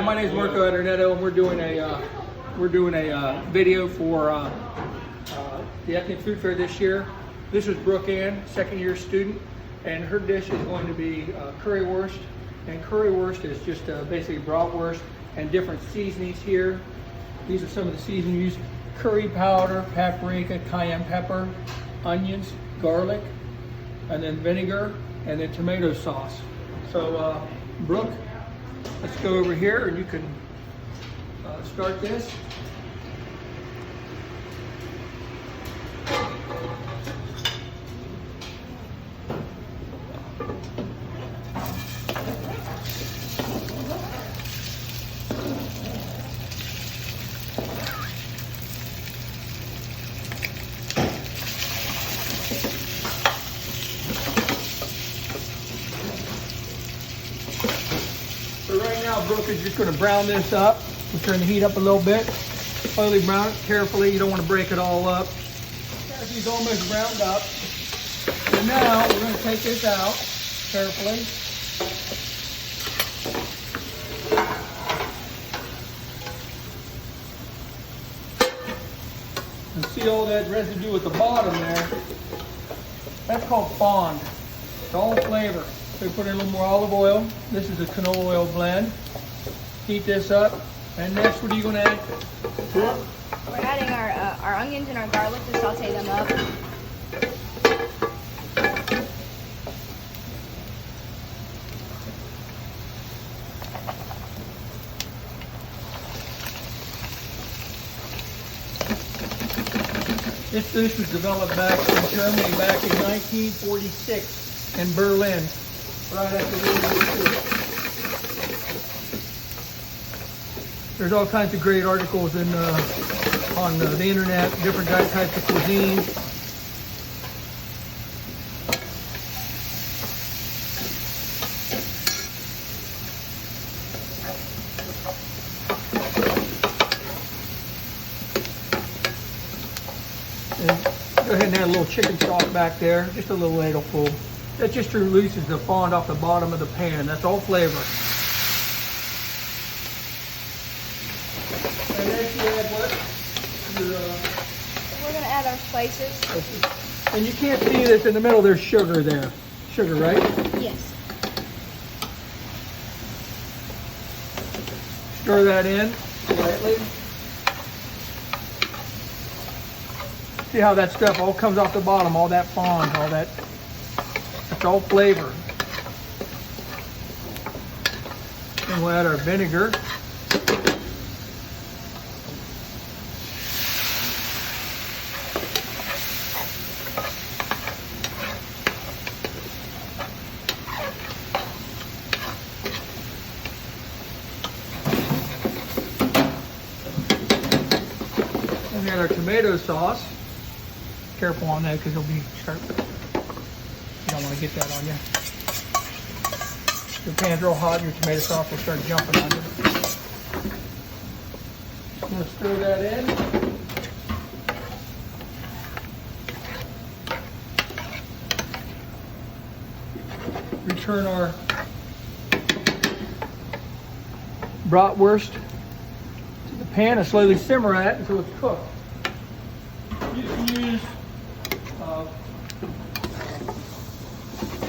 My name is Adornetto, and we're doing a video for the Ethnic Food Fair this year. This is Brooke Ann, second-year student, and her dish is going to be currywurst. And currywurst is just basically bratwurst and different seasonings here. These are some of the seasonings: curry powder, paprika, cayenne pepper, onions, garlic, and then vinegar, and then tomato sauce. So, Brooke, let's go over here and you can start this. So right now, Brooke is just going to brown this up. We'll turn the heat up a little bit. Slowly brown it carefully. You don't want to break it all up. She's almost browned up. So now we're going to take this out carefully. And see all that residue at the bottom there? That's called fond. It's all flavor. So we put in a little more olive oil. This is a canola oil blend. Heat this up. And next, what are you going to add? We're adding our onions and our garlic to saute them up. This dish was developed back in Germany back in 1946 in Berlin, right after World War II. There's all kinds of great articles on the internet, different types of cuisine. And go ahead and add a little chicken stock back there, just a little ladle full. That just releases the fond off the bottom of the pan. That's all flavor. And then you add what? We're going to add our spices. And you can't see this in the middle, there's sugar there. Sugar, right? Yes. Stir that in lightly. See how that stuff all comes off the bottom, all that fond, all that. It's all flavor. And we'll add our vinegar. And we add our tomato sauce. Careful on that because it'll be sharp. You don't want to get that on you. The pan's real hot, your tomato sauce will start jumping on you. I'm going to stir that in. Return our bratwurst to the pan and slowly simmer that until it's cooked. You can use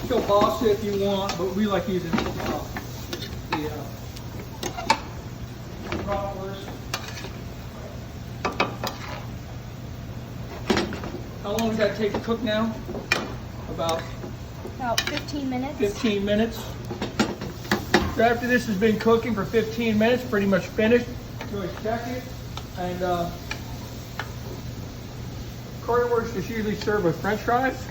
kielbasa if you want, but we like using the bratwurst. How long does that take to cook now? About 15 minutes. 15 minutes. So after this has been cooking for 15 minutes, pretty much finished, go ahead and check it. And currywurst is usually served with French fries.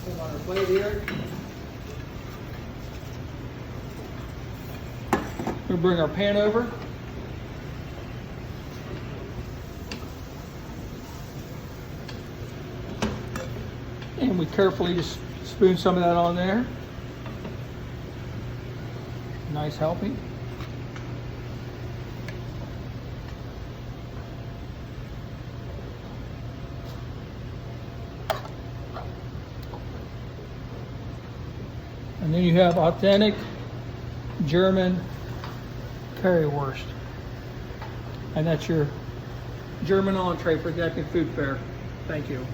Put on our plate here. We'll bring our pan over. And we carefully just spoon some of that on there. Nice helping. And then you have authentic German Currywurst. And that's your German entree for the ethnic food fair. Thank you.